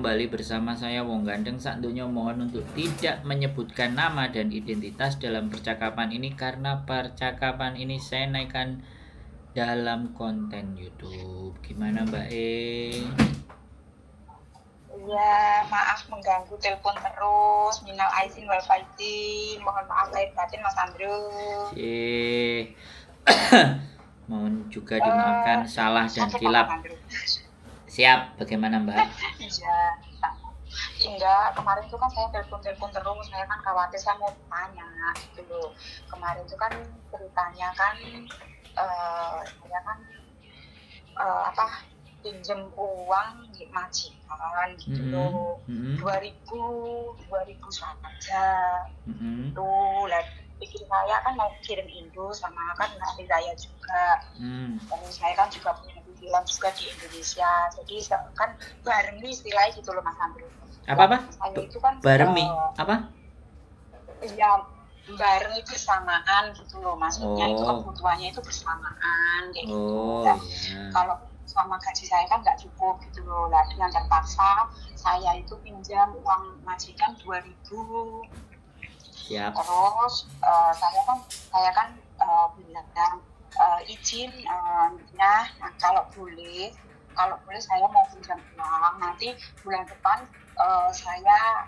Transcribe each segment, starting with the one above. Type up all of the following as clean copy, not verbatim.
kembali bersama saya Wong Gandeng. Sak donya mohon untuk tidak menyebutkan nama dan identitas dalam percakapan ini karena percakapan ini saya naikkan dalam konten YouTube. Gimana Mbak E? Ya, maaf mengganggu telepon terus. Minal aizin wal faizin. Mohon maaf lahir batin Mas Andrew. Mohon juga dimaafkan salah dan kilap. Siap, bagaimana Mbak? Iya. Enggak, kemarin itu kan saya telepon terus, saya kan khawatir, saya mau tanya gitu loh. Kemarin itu kan ceritanya kan saya kan pinjem uang di majikan gitu loh. 2000 saja. Tuh, lah pikir saya kan mau kirim Indo sama kan nanti saya juga. Dan saya kan juga punya cicilan juga di Indonesia. Jadi kan bareng istilahnya gitu loh Mas Andrew. Apa? Saya itu kan baremi apa? Ya bareng itu bersamaan gitu loh, maksudnya itu kebutuhannya itu bersamaan kayak gitu. Dan kalau sama gaji saya kan nggak cukup gitu loh. Lah dengan terpaksa saya itu pinjam uang majikan 2000. Siap. Terus saya kan bilang izin nah kalau boleh saya mau pinjam uang nanti bulan depan saya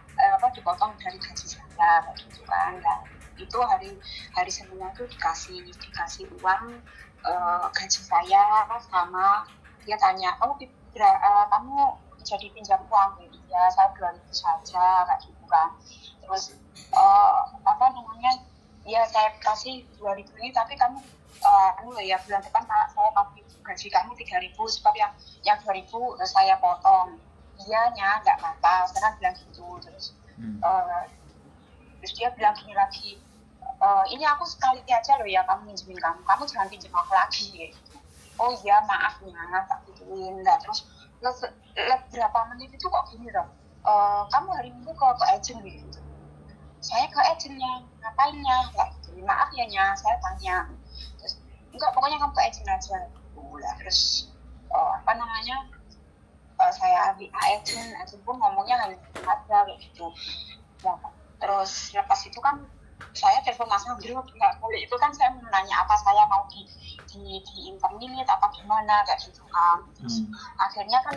dipotong dari gaji saya gitu kan. Nah, itu hari Seninnya itu dikasih uang gaji saya, sama dia tanya kamu jadi pinjam uang gitu ya, saya 2000 saja kayak gitu kan. Terus ya saya kasih 2000 ini tapi kamu ya bulan depan saya kasih gaji kamu 3000 sebab yang 2000 saya potong. Iyanya nggak apa-apa, saya kan bilang gitu. Terus dia bilang gini lagi, ini aku sekali aja loh ya kamu minjemin kamu jangan pinjem aku lagi gitu. Oh iya maafnya tak gituin. Nah terus berapa menit itu kok gini loh, kamu hari Minggu ke agent gitu. Saya ke agentnya, ngapainnya? Gitu. Maaf ya Nya, saya tanya. Terus enggak, pokoknya kamu ke agent aja. Terus saya ambil agent pun ngomongnya hanya aja kayak gitu. Nah, terus lepas itu kan saya telepon Mas Andrew, nggak boleh itu kan saya menanya apa saya mau di interminate apa gimana kayak gitu kan. Terus akhirnya kan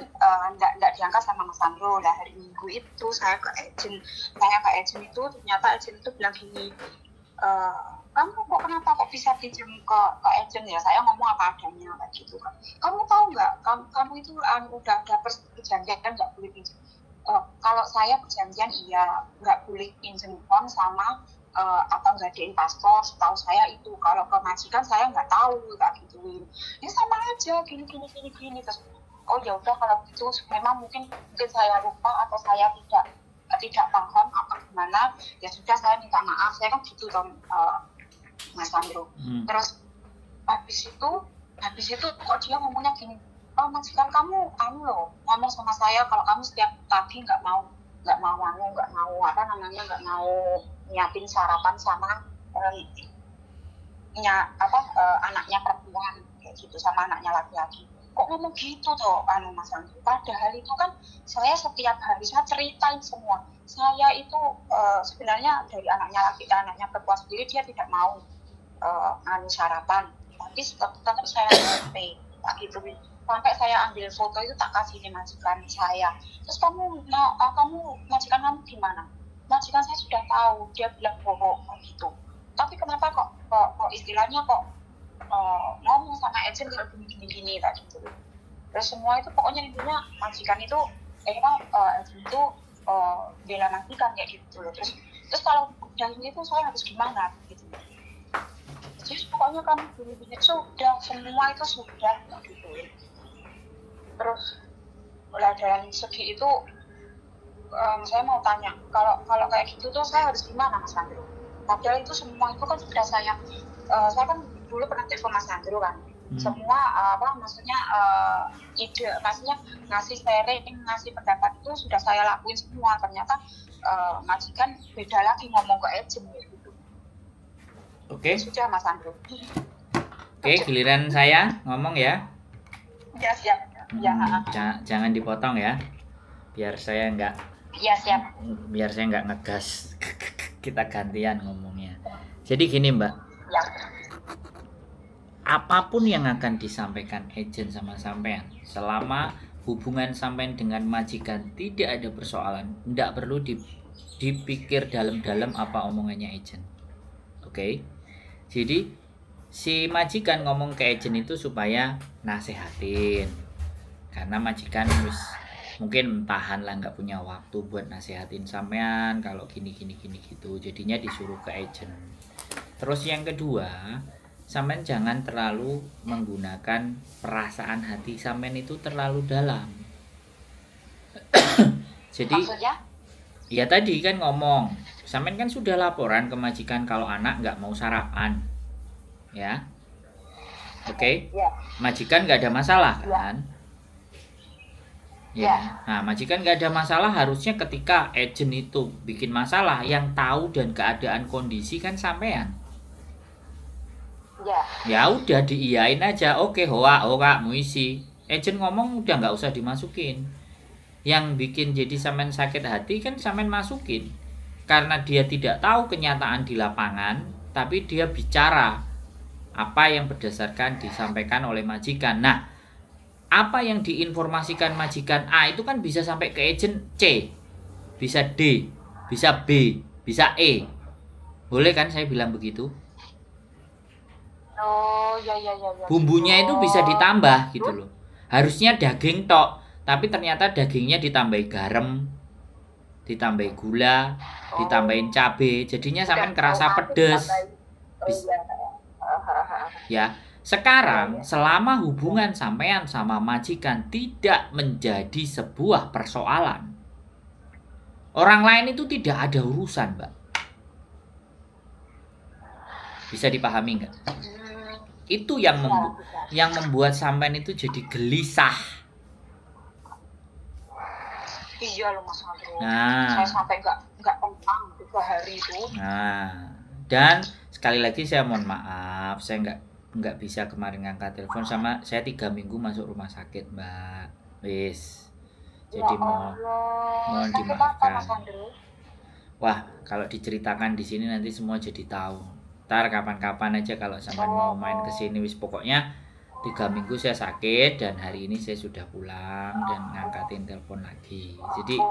nggak diangkat sama Mas Andrew. Nah hari Minggu itu saya ke agent itu ternyata agent itu bilang gini, kamu kenapa kok bisa pinjam ke agent ya? Saya ngomong apa adanya kayak gitu kan. Kamu tahu nggak, kamu itu udah perjanjian kan nggak boleh pinjam. Kalau saya perjanjian iya nggak boleh pinjam uang sama atau ngadain paspor, setahu saya itu. Kalau ke majikan saya nggak tahu kayak gituin. Ya sama aja gini. Terus oh ya udah kalau gitu memang mungkin saya lupa atau saya tidak paham apa gimana, ya sudah saya minta maaf. Saya kan gitu dong Mas Andrew. Terus habis itu kok dia ngomongnya gini, majikan kamu loh ngomong sama saya kalau kamu setiap pagi nggak mau nyiapin sarapan sama anaknya perempuan kayak gitu sama anaknya laki-laki. Kok ngomong gitu toh Mas Andrew? Padahal itu kan saya setiap hari saya ceritain semua. Saya itu sebenarnya dari anaknya perempuan sendiri dia tidak mau sarapan, tapi tetap saya sampai gitu. Sampai saya ambil foto itu tak kasih di majikan saya. Terus kamu majikan kamu gimana? Majikan saya sudah tahu, dia bilang bohong gitu. Tapi kenapa kok istilahnya kok ngomong sama agent kalau gini kayak gitu. Terus semua itu pokoknya intinya majikan itu agent itu bela majikan kayak gitu loh. Terus kalau udah itu saya harus gimana gitu. Jadi pokoknya kan gini sudah semua itu sudah gitu. Terus mulai dari segi itu saya mau tanya, kalau kayak gitu tuh saya harus gimana Mas Andrew? Padahal itu semua itu kan sudah saya kan dulu pernah telepon Mas Andrew kan. Semua maksudnya ide, maksudnya ngasih sharing, ngasih pendapat itu sudah saya lakuin semua. Ternyata majikan beda lagi ngomong ke agent gitu. Oke. Sudah Mas Andrew. Oke, giliran saya ngomong ya. Ya siap. Ya. Jangan dipotong ya. biar saya siap. nggak ngegas. Kita gantian ngomongnya. Jadi gini Mbak, Ya. apapun yang akan disampaikan agent sama sampean, selama hubungan sampean dengan majikan tidak ada persoalan, tidak perlu dipikir dalam-dalam apa omongannya agent. Oke. Jadi si majikan ngomong ke agent itu supaya nasehatin. Karena majikan mungkin tahan lah, nggak punya waktu buat nasehatin sampean kalau gini gitu, jadinya disuruh ke agent. Terus yang kedua, sampean jangan terlalu menggunakan perasaan hati sampean itu terlalu dalam. Jadi Maksudnya? ya tadi kan ngomong, sampean kan sudah laporan ke majikan kalau anak nggak mau sarapan, ya, oke. Ya. Majikan nggak ada masalah Ya. kan? Ya. Nah, majikan nggak ada masalah, harusnya ketika agent itu bikin masalah, yang tahu dan keadaan kondisi kan sampean. Ya. Ya udah diiyain aja, oke hoa mu isi. Agent ngomong udah nggak usah dimasukin. Yang bikin jadi sampean sakit hati kan sampean masukin. Karena dia tidak tahu kenyataan di lapangan, tapi dia bicara apa yang berdasarkan disampaikan oleh majikan. Nah, apa yang diinformasikan majikan A itu kan bisa sampai ke agent C, bisa D, bisa B, bisa E. Boleh kan saya bilang begitu? Oh, ya. Bumbunya itu bisa ditambah gitu loh. Harusnya daging tok, tapi ternyata dagingnya ditambahi garam, ditambahi gula, ditambahin cabai, jadinya sampean kerasa pedes. Ya, sekarang selama hubungan sampean sama majikan tidak menjadi sebuah persoalan, orang lain itu tidak ada urusan, Mbak. Bisa dipahami nggak? Itu yang membuat sampean itu jadi gelisah. Iya loh Mas Andro. Nah, saya sampai nggak tenang 3 hari itu. Nah, dan sekali lagi saya mohon maaf, saya nggak bisa kemarin ngangkat telepon, sama saya 3 minggu masuk rumah sakit, Mbak. Wis. Jadi mohon dimaafkan. Wah, kalau diceritakan di sini nanti semua jadi tahu. Ntar kapan-kapan aja kalau sampean mau main ke sini, wis pokoknya 3 minggu saya sakit dan hari ini saya sudah pulang dan ngangkatin telepon lagi. Jadi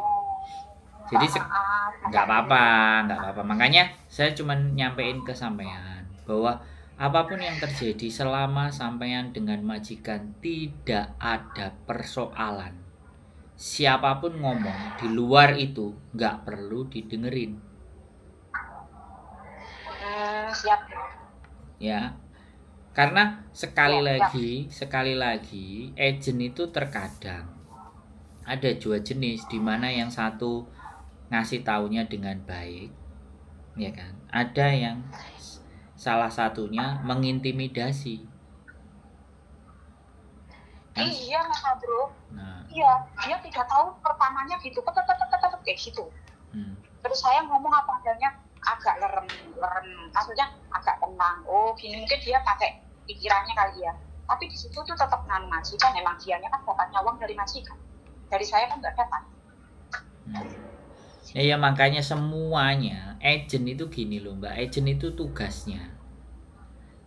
nggak apa-apa. Makanya saya cuma nyampein ke sampean bahwa apapun yang terjadi selama sampean dengan majikan tidak ada persoalan. Siapapun ngomong di luar itu nggak perlu didengerin. Siap. Ya. Karena sekali lagi agent itu terkadang ada dua jenis, di mana yang satu ngasih taunya dengan baik, ya kan? Ada yang salah satunya mengintimidasi. Iya Mas Andro. Nah, iya, dia tidak tahu pertamanya gitu, kayak gitu. Terus saya ngomong apa adanya, agak lerem, maksudnya agak tenang. Oh, gini mungkin dia pakai pikirannya kali ya. Tapi di situ tuh tetap majikan, emang dianya kan dapatnya uang dari majikan. Dari saya kan nggak dapat. Ya makanya semuanya agent itu gini loh Mbak, agent itu tugasnya.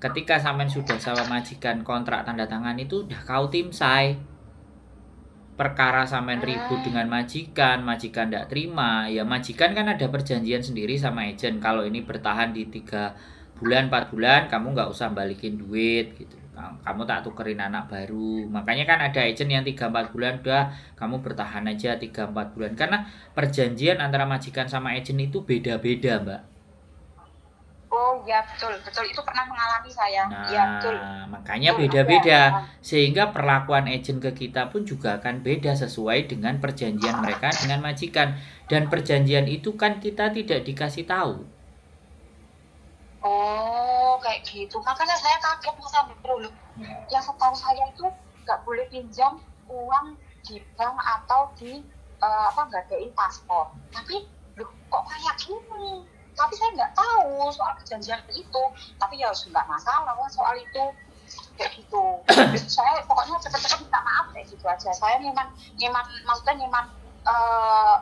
Ketika sampean sudah sama majikan kontrak tanda tangan itu udah kau timsai. Perkara sampean ribut dengan majikan tidak terima, ya majikan kan ada perjanjian sendiri sama agent. Kalau ini bertahan di 3 bulan 4 bulan kamu nggak usah balikin duit gitu, kamu tak tukerin anak baru. Makanya kan ada agent yang 3-4 bulan udah kamu bertahan aja 3-4 bulan, karena perjanjian antara majikan sama agent itu beda-beda Mbak. Oh ya betul itu pernah mengalami saya. Nah, ya, betul. Makanya beda-beda, sehingga perlakuan agent ke kita pun juga akan beda sesuai dengan perjanjian mereka dengan majikan. Dan perjanjian itu kan kita tidak dikasih tahu. Oh kayak gitu, makanya saya kaget Mas Andro. Yang setahu saya itu nggak boleh pinjam uang di bank atau di ngadain paspor. Tapi kok kayak gini? Tapi saya nggak tahu soal perjanjian itu. Tapi ya nggak masalah soal itu, kayak gitu. Saya pokoknya cepet-cepet minta maaf kayak gitu aja. Saya memang maksudnya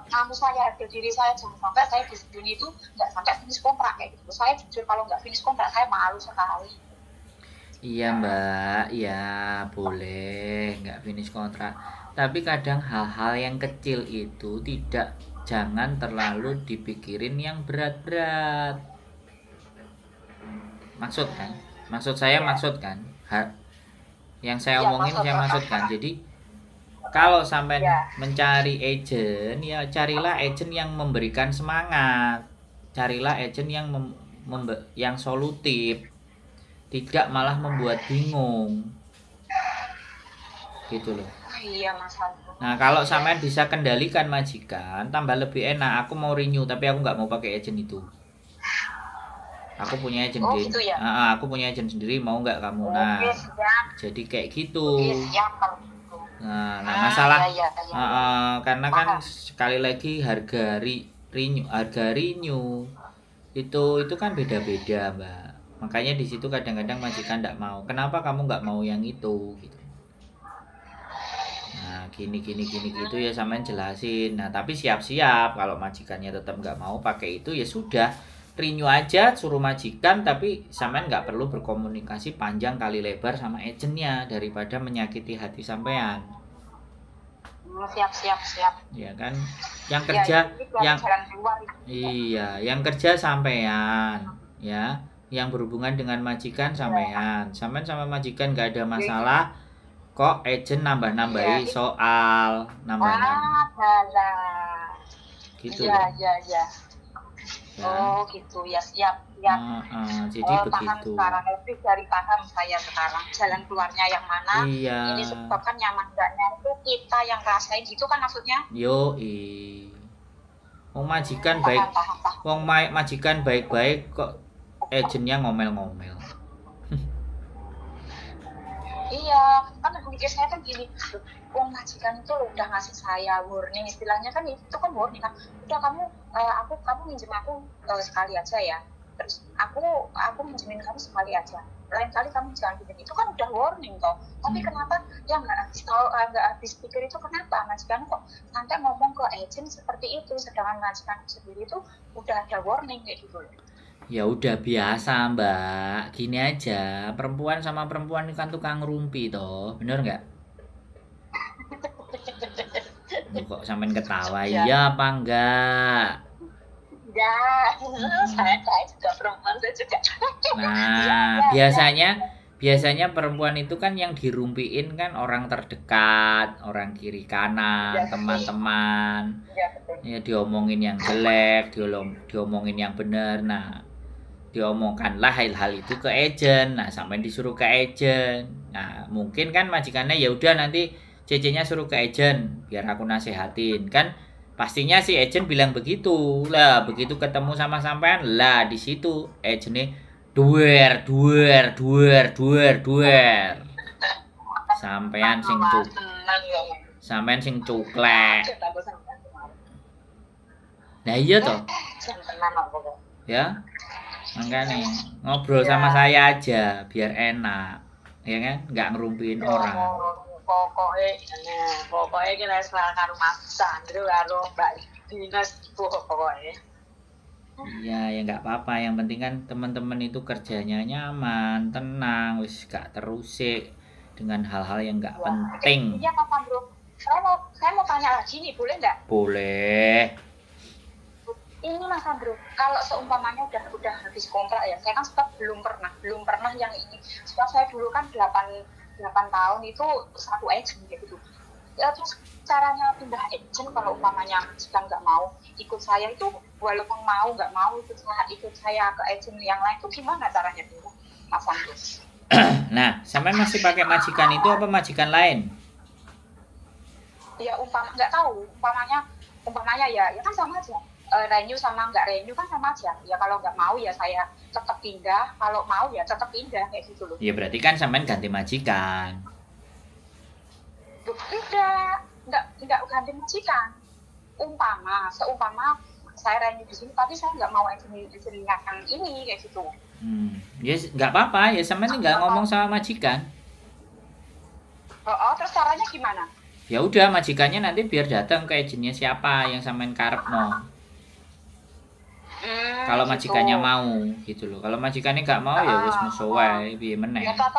kamu saya harga diri saya, jangan sampai saya di sini itu nggak sampai finish kontrak kayak gitu. Saya jujur kalau nggak finish kontrak saya malu sekali. Iya Mbak, ya boleh nggak finish kontrak. Tapi kadang hal-hal yang kecil itu jangan terlalu dipikirin yang berat-berat. Maksud kan? Maksud saya maksud kan? Yang saya omongin saya maksudkan. Jadi kalau sampai mencari agent, ya carilah agent yang memberikan semangat. Carilah agent yang solutif. Tidak malah membuat bingung. Gitu loh. Iya Mas. Nah kalau sampean bisa kendalikan majikan, tambah lebih enak. Aku mau renew tapi aku nggak mau pakai agent itu. Aku punya agent gitu ya? aku punya agent sendiri, mau nggak kamu? Nah, jadi kayak gitu. Nah masalah karena kan sekali lagi harga renew itu kan beda-beda Mbak. Makanya di situ kadang-kadang majikan nggak mau. Kenapa kamu nggak mau yang itu? Gitu. Nah gini gitu ya sampean jelasin. Nah tapi siap-siap kalau majikannya tetap nggak mau pakai itu ya sudah, renew aja, suruh majikan, tapi sampean nggak perlu berkomunikasi panjang kali lebar sama agentnya daripada menyakiti hati sampean. Siap. Ya kan, yang kerja yang kerja sampean, ya, yang berhubungan dengan majikan sampean. Sampean sama majikan nggak ada masalah. Kok agent nambah-nambahi soal, gitu. Iya. Oh gitu ya, siap. Jadi begitu. Sekarang lebih dari paham saya sekarang jalan keluarnya yang mana. Iya. Ini sebabkan nyaman enggaknya itu kita yang rasain gitu kan maksudnya. Wong majikan majikan baik-baik kok agentnya ngomel-ngomel. Iya, kan mikir saya kan gini, majikan itu udah ngasih saya warning, istilahnya kan itu kan warning kan, udah kamu minjem aku sekali aja ya, terus aku minjemin kamu sekali aja, lain kali kamu jangan pinjam, itu kan udah warning toh. Tapi kenapa ya nggak habis pikir itu, kenapa majikan kok sampai ngomong ke agent seperti itu, sedangkan majikan sendiri itu udah ada warning kayak gitu. Ya udah biasa Mbak, gini aja, perempuan sama perempuan ini kan tukang rumpi toh, bener nggak? Kok sampean ketawa, iya apa enggak? Enggak, saya juga perempuan, saya juga. Nah, biasanya perempuan itu kan yang dirumpiin kan orang terdekat, orang kiri kanan, teman-teman. Ya diomongin yang jelek, diomongin yang benar. Nah, diomongkanlah hal-hal itu ke agent. Nah sampai disuruh ke agent. Nah mungkin kan majikannya ya udah nanti CC-nya suruh ke agent biar aku nasehatin kan, pastinya si agent bilang begitu lah. Begitu ketemu sama sampean lah, di situ agentnya duer sampean sing cuklek. Nah iya toh ya, makanya ngobrol sama saya aja biar enak, ya kan, nggak ngerumpiin orang. Pokoknya kita selalu karo Mas Sandro karo Mbak Dinas pokoknya. Iya ya nggak apa-apa, yang penting kan teman-teman itu kerjanya nyaman, tenang, wis gak terusik dengan hal-hal yang nggak penting. Iya Mas Sandro, saya mau tanya lagi nih, boleh nggak? Boleh. Ini Mas Sandro, kalau seumpamanya udah habis kontrak ya, saya kan belum pernah yang ini. Setelah saya dulu kan 8 tahun itu satu agent gitu. Ya, terus caranya pindah agent kalau umpamanya sedang nggak mau ikut saya itu, walaupun mau nggak mau ikut saya ke agent yang lain itu gimana caranya pindah, Mas Sandro? Nah, sampai masih pakai majikan itu apa majikan lain? Ya nggak tahu, umpamanya ya kan sama aja. Renew sama nggak renew kan sama aja ya, kalau nggak mau ya saya tetap pindah, kalau mau ya tetap pindah kayak gitu loh. Ya berarti kan sampean ganti majikan. Nggak ganti majikan. Seumpama saya renew di sini tapi saya nggak mau agent yang ini kayak gitu. Ya nggak apa-apa ya, sampean tinggal ngomong sama majikan. Terus caranya gimana? Ya udah majikannya nanti biar datang ke agennya siapa yang sampean karepno. Kalau Gitu. majikannya mau gitu loh. Kalau majikannya nggak mau ya wis musuh wae piye Ya meneh. tetap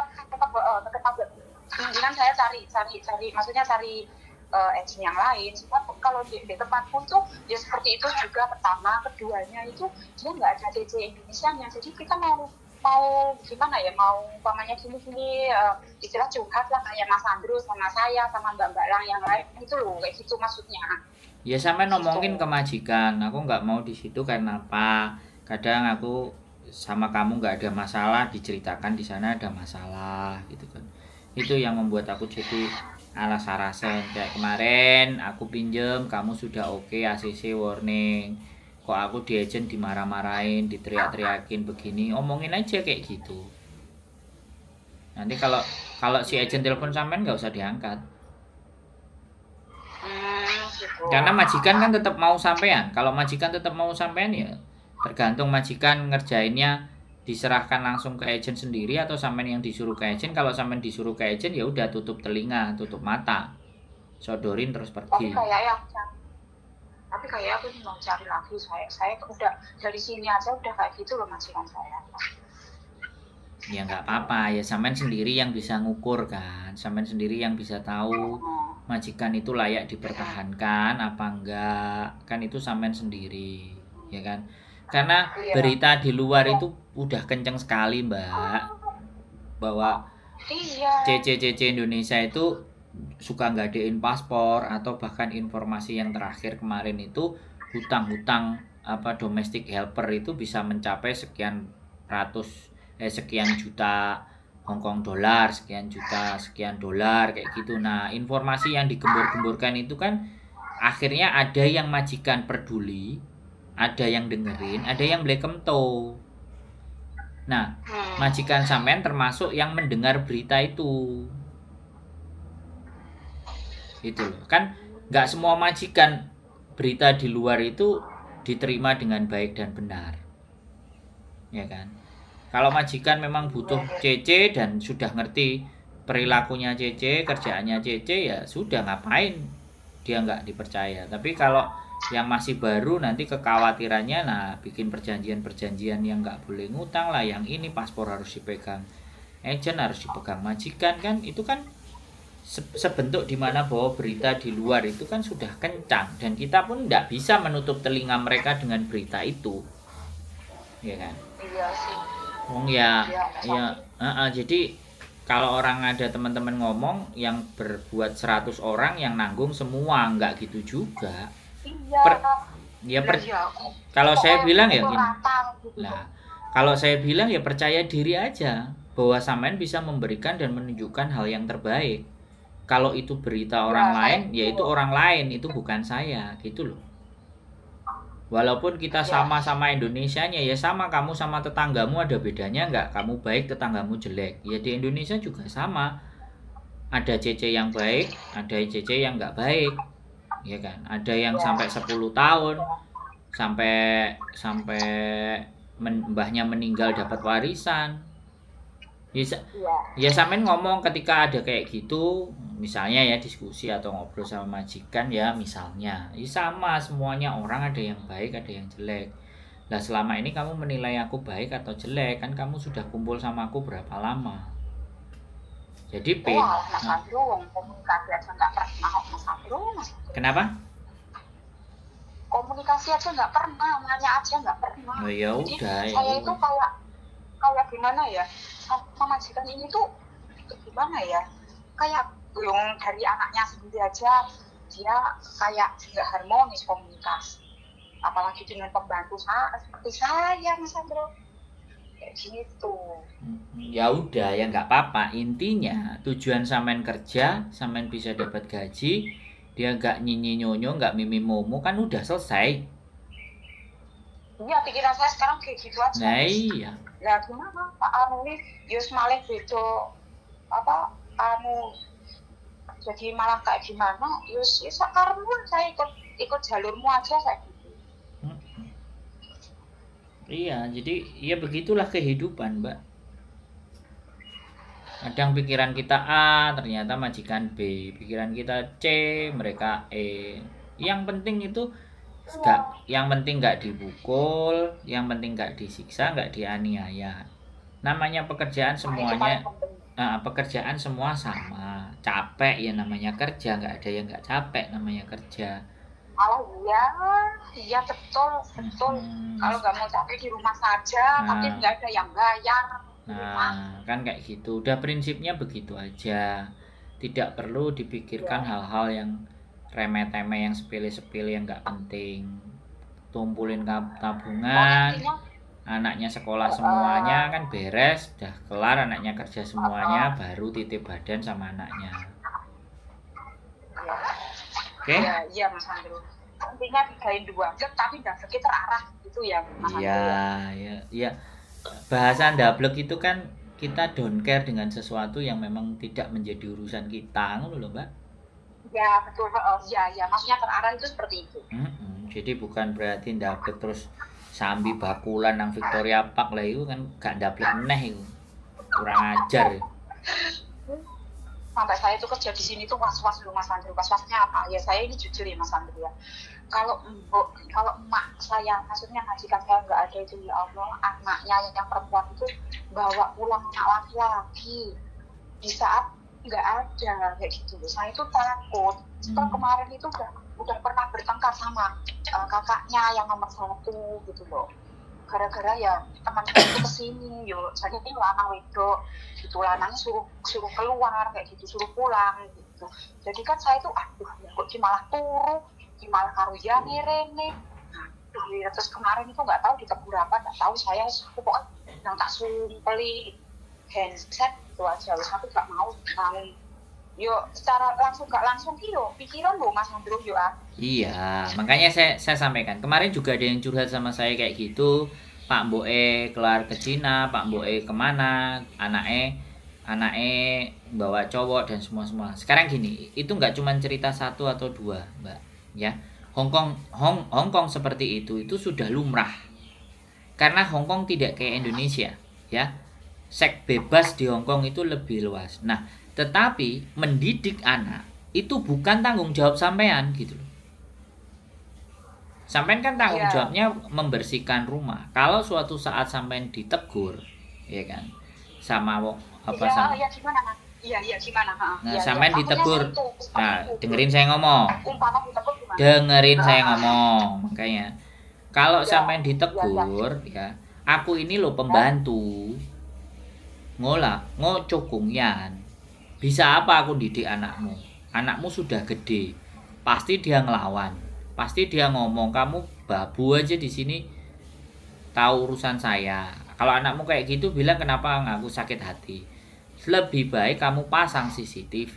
agak kemungkinan saya cari maksudnya cari agent yang lain. Sebab kalau di tempatku tuh ya seperti itu juga, pertama, keduanya itu dia nggak ada DC Indonesia-nya. Jadi kita mau gimana ya, mau umpamanya gini istilah curhat lah kayak Mas Andrew sama saya sama Mbak Lang yang lain itu loh, kayak gitu maksudnya. Ya sampean Gitu. ngomongin ke majikan, aku nggak mau di situ karena apa? Kadang aku sama kamu nggak ada masalah, diceritakan di sana ada masalah gitu kan. Itu yang membuat aku jadi alas-alasan kayak kemarin aku pinjem, kamu sudah oke ACC warning. Kok aku di agent dimarah-marahin, diteriak-teriakin begini, omongin aja kayak gitu. Nanti kalau kalau si agent telepon sampean nggak usah diangkat. Gitu. Karena majikan kan tetap mau sampean. Kalau majikan tetap mau sampean ya tergantung majikan ngerjainnya diserahkan langsung ke agent sendiri atau sampean yang disuruh ke agent. Kalau sampean disuruh ke agent ya udah tutup telinga, tutup mata. Sodorin terus tapi pergi. kayak yang tapi kayak aku mau cari lagi, saya udah dari sini aja udah kayak gitu loh majikan saya. Ya nggak apa-apa, ya sampean sendiri yang bisa ngukur kan. Sampean sendiri yang bisa tahu majikan itu layak dipertahankan apa enggak. Kan itu sampean sendiri, ya kan? Karena Iya. berita di luar itu udah kenceng sekali, Mbak, bahwa Iya. CC Indonesia itu suka nggadein paspor atau bahkan informasi yang terakhir kemarin itu hutang-hutang apa domestic helper itu bisa mencapai sekian juta Hongkong dolar, sekian dolar kayak gitu. Nah, informasi yang digembor-gemborkan itu kan akhirnya ada yang majikan peduli, ada yang dengerin, ada yang blekemto. Nah, majikan sampean termasuk yang mendengar berita itu. Itu loh. Kan nggak semua majikan berita di luar itu diterima dengan baik dan benar. Ya kan? Kalau majikan memang butuh CC dan sudah ngerti perilakunya CC, kerjaannya CC ya sudah ngapain dia nggak dipercaya. Tapi kalau yang masih baru nanti kekhawatirannya nah bikin perjanjian-perjanjian yang nggak boleh ngutang lah, yang ini paspor harus dipegang agent, harus dipegang majikan, kan itu kan sebentuk dimana bahwa berita di luar itu kan sudah kencang dan kita pun tidak bisa menutup telinga mereka dengan berita itu, ya kan? Iya sih. Wong ya, Iya, ya, jadi kalau orang ada teman-teman ngomong yang berbuat 100 orang yang nanggung semua, nggak gitu juga. iya. Per, ya Lah per, ya, kalau saya bilang ya pukul gini, rata gitu. nah kalau saya bilang ya percaya diri aja bahwa sampean bisa memberikan dan menunjukkan hal yang terbaik. Kalau itu berita orang Ya, saya lain, ya itu gitu. orang lain, itu bukan saya, gitu loh. Walaupun kita Ya, sama-sama Indonesianya, ya sama kamu sama tetanggamu ada bedanya nggak? Kamu baik, tetanggamu jelek. Ya di Indonesia juga sama. Ada CC yang baik, ada CC yang nggak baik, ya kan? Ada yang ya, sampai 10 tahun, sampai sampai mbahnya meninggal dapat warisan. Ya, ya. ya sampean ngomong ketika ada kayak gitu, misalnya ya diskusi atau ngobrol sama majikan ya misalnya, ya sama semuanya orang ada yang baik ada yang jelek. Lah selama ini kamu menilai aku baik atau jelek kan kamu sudah kumpul sama aku berapa lama? Jadi Wah, Mas Andrew, komunikasi aja nggak pernah, Mas Andrew. kenapa? Komunikasi aja nggak pernah, nanya aja nggak pernah. Oh ya Jadi udah ya saya itu udah. kayak gimana ya, sama majikan ini tuh gimana ya, kayak belum dari anaknya sendiri aja dia kayak nggak harmonis komunikasi, apalagi dengan pembantu seperti saya, Mas Andro, kayak gitu. Ya udah ya nggak apa-apa. Intinya tujuan sampean kerja, sampean bisa dapat gaji, dia nggak nyinyi nyonyo, nggak mimi momo kan udah selesai. Iya, pikiran saya sekarang kayak gitu aja. Nah iya. Lah gimana Pak Anu ini yus malah bedo apa anu, jadi malah kayak gimana yus sekarang pun saya ikut jalurmu aja saya gitu. Iya, jadi ya begitulah kehidupan, Mbak. Kadang pikiran kita A, ternyata majikan B. Pikiran kita C, mereka E. Yang penting itu yang penting nggak dipukul, yang penting nggak disiksa, nggak dianiaya. Namanya pekerjaan Nah, itu paling semuanya, penting. pekerjaan semua sama. Capek ya namanya kerja, nggak ada yang nggak capek namanya kerja. Oh iya, iya betul, betul. Mm-mm. Kalau nggak mau capek di rumah saja, tapi Nah, nggak ada yang bayar di rumah. kan kayak gitu. Udah prinsipnya begitu aja. Tidak perlu dipikirkan Ya, hal-hal yang remeh-temeh, yang sepele-sepele, yang nggak penting. Tumpulin oh tabungan, intinya, anaknya sekolah semuanya uh, kan beres, dah kelar, anaknya kerja semuanya, uh, baru titip badan sama anaknya. ya, Oke? iya, iya Mas Andrew. Intinya tigain dua, tapi daftarnya terarah gitu ya Mas Iya, Andrew ya. ya, ya. Bahasa ndablek itu kan kita don't care dengan sesuatu yang memang tidak menjadi urusan kita, ngono lho, Mbak. Ya betul, ya, ya. Maksudnya terarah itu seperti itu. Jadi bukan berarti ndablek terus sambi bakulan nang Victoria Park lah itu kan gak ndablek meneh itu. Kurang ajar ya. Sampai saya itu kerja di sini tuh was-was loh Mas Andrew. Was-wasnya apa? Ya saya ini jujur ya Mas Andrew ya. Kalau emak saya, maksudnya majikan saya nggak ada itu, ya Allah, anaknya yang perempuan itu bawa pulang anak laki-laki di saat nggak ada kayak gitu. Saya itu takut. Setelah kemarin itu udah pernah bertengkar sama kakaknya yang nomor 1 gitu loh. Gara-gara ya teman-teman itu kesini, yuk jadi ini lanang wedok gitu, lanangnya suruh keluar kayak gitu, suruh pulang gitu. Jadi kan saya tuh aduh kok malah turu, malah karo yani rene. Nah, terus kemarin itu nggak tahu ditegur apa, nggak tahu saya pokoknya yang tak sumpeli handset itu aja, aku nggak mau nangis. Yo secara langsung nggak langsung yo pikiran lo Mas Andrew yo Iya, makanya saya sampaikan. Kemarin juga ada yang curhat sama saya kayak gitu. Pak Mboe keluar ke Cina, Pak Mboe kemana, anaknya bawa cowok dan semua. Sekarang gini, itu nggak cuma cerita satu atau dua, Mbak. Ya, Hong Kong seperti itu sudah lumrah. Karena Hong Kong tidak kayak Indonesia, ya. Seks bebas di Hong Kong itu lebih luas. Nah, tetapi mendidik anak itu bukan tanggung jawab sampean gitu loh. Sampean kan tanggung jawabnya membersihkan rumah. Kalau suatu saat sampean ditegur, ya kan, sama apa ya, sama, ya gimana iya gimana nah ya, sampean ditegur, itu, nah itu. dengerin saya ngomong, Umpama ditegur gimana dengerin saya ngomong, makanya kalau ya, sampean ya. ditegur, ya, aku ini loh pembantu, ngocokung yan. Bisa apa aku didik anakmu? Anakmu sudah gede, pasti dia ngelawan, pasti dia ngomong kamu babu aja di sini, tahu urusan saya. Kalau anakmu kayak gitu bilang kenapa ngaku sakit hati. Lebih baik kamu pasang CCTV.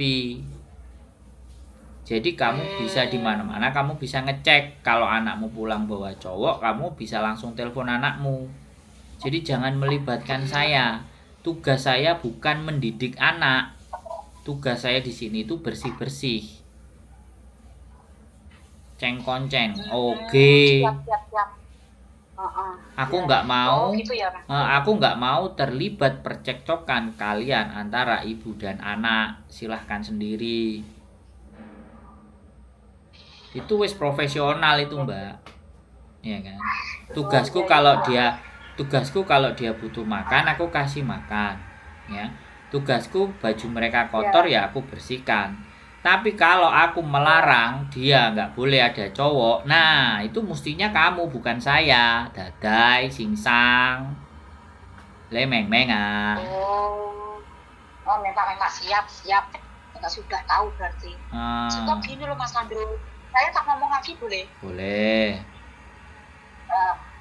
Jadi kamu bisa di mana-mana, kamu bisa ngecek. Kalau anakmu pulang bawa cowok, kamu bisa langsung telepon anakmu. Jadi jangan melibatkan saya. Tugas saya bukan mendidik anak. Tugas saya di sini itu bersih-bersih. Ceng-konceng. Oke. Siap. Aku Ya. nggak mau, Gitu ya Mas. aku nggak mau terlibat percekcokan kalian antara ibu dan anak. Silahkan sendiri. Itu wis profesional itu Mbak, ya kan. Tugasku kalau dia butuh makan, aku kasih makan, ya. Tugasku baju mereka kotor ya aku bersihkan. Tapi kalau aku melarang dia nggak boleh ada cowok, nah itu mestinya kamu bukan saya. Dadai, singsang, lemeng-mengan. Memang siap. Enggak sudah tahu berarti. Stop gini loh Mas Andrew. Saya tak ngomong lagi boleh? Boleh.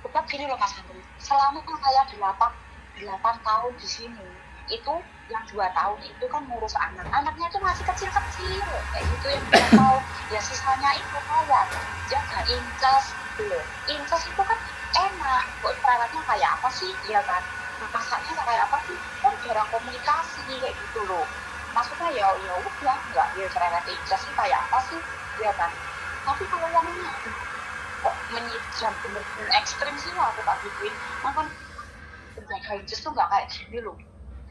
Tetap gini loh Mas Andrew. Selama saya 8 tahun di sini, itu yang 2 tahun itu kan ngurus anaknya itu masih kecil-kecil kayak gitu, yang dia mau ya sisanya itu kayak jaga incas gitu. Incas itu kan enak, kok perawatnya kayak apa sih ya kan, masaknya kayak apa sih, kan jarang komunikasi kayak gitu loh. Maksudnya ya udah nggak ya cerewet incas sih kayak apa sih ya kan. Tapi kalau yang ini kok menyijam bener-bener ekstrim sih lah aku tak gituin. Makan penjaga incas tuh nggak kayak gini loh.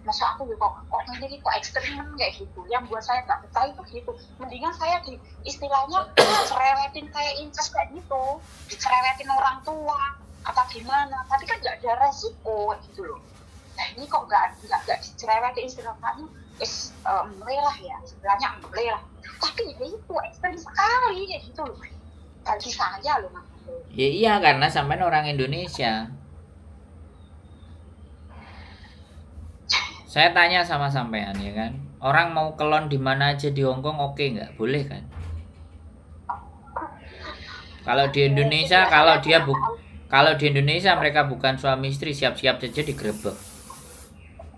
masa aku kok ini kok ekstrim kayak gitu. Yang buat saya nggak betah itu gitu. Mendingan saya di istilahnya dicerewetin kayak incest kayak gitu, dicerewetin orang tua apa gimana, tapi kan nggak ada resiko kayak gitu loh. Nah ini kok nggak dicerewetin istilahnya mulai lah ya, istilahnya mulai lah. Tapi ya itu ekstrim sekali kayak gitu loh. Bagi saya loh Mas. Ya iya, karena sampean orang Indonesia. Saya tanya sama sampean ya kan, orang mau kelon di mana aja di Hongkong oke nggak? Boleh kan? Kalau di Indonesia, kalau di Indonesia mereka bukan suami istri, siap-siap saja digerebek.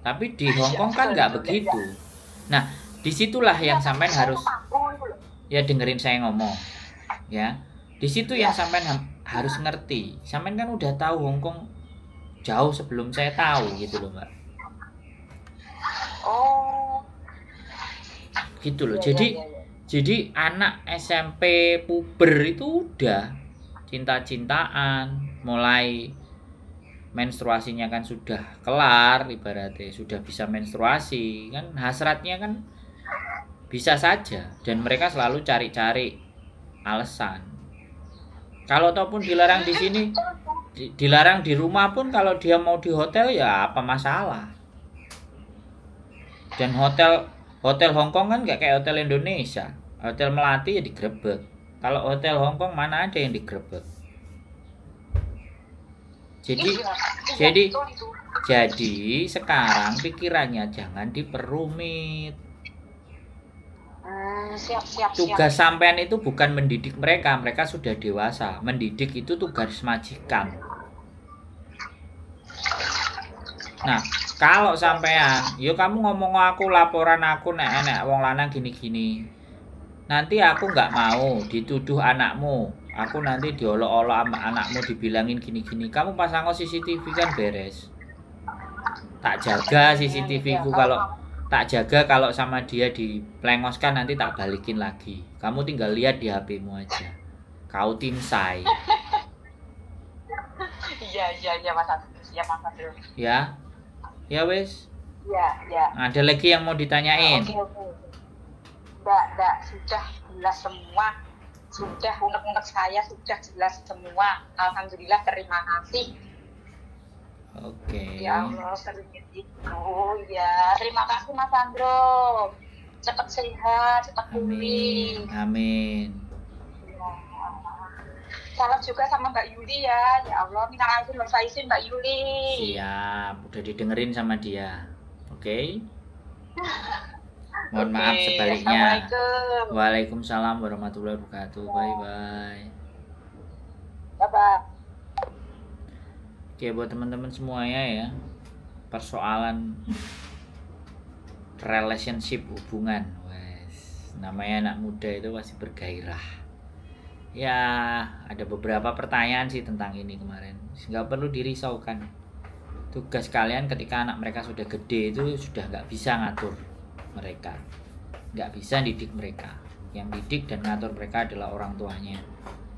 Tapi di Hongkong kan nggak begitu. Nah, disitulah yang sampean harus, ya dengerin saya ngomong, ya. Di situ yang sampean harus ngerti. Sampean kan udah tahu Hongkong jauh sebelum saya tahu gitu loh, Mbak. Oh. Gitu loh. Ya. Jadi anak SMP puber itu udah cinta-cintaan, mulai menstruasinya kan sudah kelar, ibaratnya sudah bisa menstruasi, kan hasratnya kan bisa saja, dan mereka selalu cari-cari alasan. Kalau ataupun dilarang di sini, dilarang di rumah pun, kalau dia mau di hotel ya apa masalah. Dan hotel Hongkong kan gak kayak hotel Indonesia. Hotel Melati ya digerebek. Kalau hotel Hongkong mana ada yang digerebek. Jadi sekarang pikirannya jangan diperumit. Siap. Tugas sampean itu bukan mendidik mereka sudah dewasa. Mendidik itu tugas majikan. Nah, kalau sampean, yo kamu ngomong aku, laporan aku nek wong lanang gini-gini. Nanti aku nggak mau dituduh anakmu. Aku nanti diolok-olok sama anakmu, dibilangin gini-gini. Kamu pasang CCTV kan beres. Tak jaga CCTV ku, kalau sama dia diplengoskan nanti tak balikin lagi. Kamu tinggal lihat di HP-mu aja. Kau tim say. Iya Mas Andrew. Siap Mas Andrew. Ya. Ya wes. Ya. Ada lagi yang mau ditanyain? Oke. Enggak, sudah jelas semua. Sudah unek-unek saya sudah jelas semua. Alhamdulillah, terima kasih. Oke. Ya Allah, sering itu. Ya, terima kasih Mas Andro. Cepat sehat, cepat pulih. Amin. Ya. Salam juga sama Mbak Yuli ya. Ya Allah, minta izin Mbak Yuli. Siap, udah didengerin sama dia. Oke. Mohon maaf sebaliknya. Waalaikumsalam warahmatullahi wabarakatuh. Bye. Oke, buat teman-teman semuanya ya, persoalan relationship, hubungan, namanya anak muda itu masih bergairah. Ya, ada beberapa pertanyaan sih tentang ini kemarin. Nggak perlu dirisaukan. Tugas kalian ketika anak mereka sudah gede itu sudah nggak bisa ngatur mereka, nggak bisa didik mereka. Yang didik dan ngatur mereka adalah orang tuanya,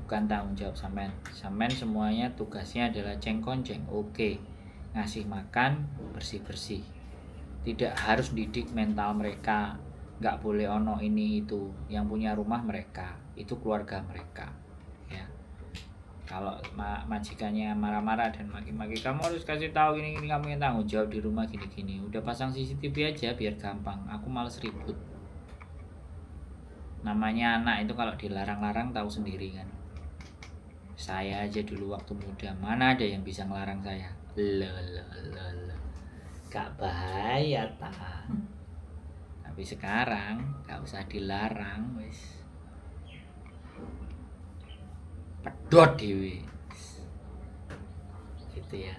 bukan tanggung jawab sampean. Sampean semuanya tugasnya adalah cengkonceng, oke, ngasih makan, bersih-bersih. Tidak harus didik mental mereka, nggak boleh ono ini itu. Yang punya rumah mereka, itu keluarga mereka ya. Kalau majikannya marah-marah dan maki-maki, kamu harus kasih tahu gini, kamu yang tanggung jawab di rumah gini. Udah pasang CCTV aja biar gampang, aku males ribut. Namanya anak itu kalau dilarang-larang tahu sendiri kan. Saya aja dulu waktu muda, mana ada yang bisa ngelarang saya? Gak bahaya tapi sekarang gak usah dilarang wis. Pedot dewe gitu ya.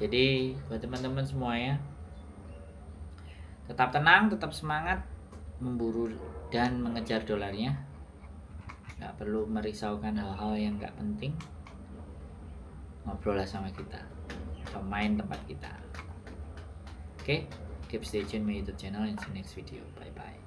Jadi buat teman-teman semuanya, tetap tenang, tetap semangat memburu dan mengejar dolarnya. Gak perlu merisaukan hal-hal yang gak penting. Ngobrol lah sama kita atau main tempat kita. Oke, keep stay tune my YouTube channel in the next video. Bye bye.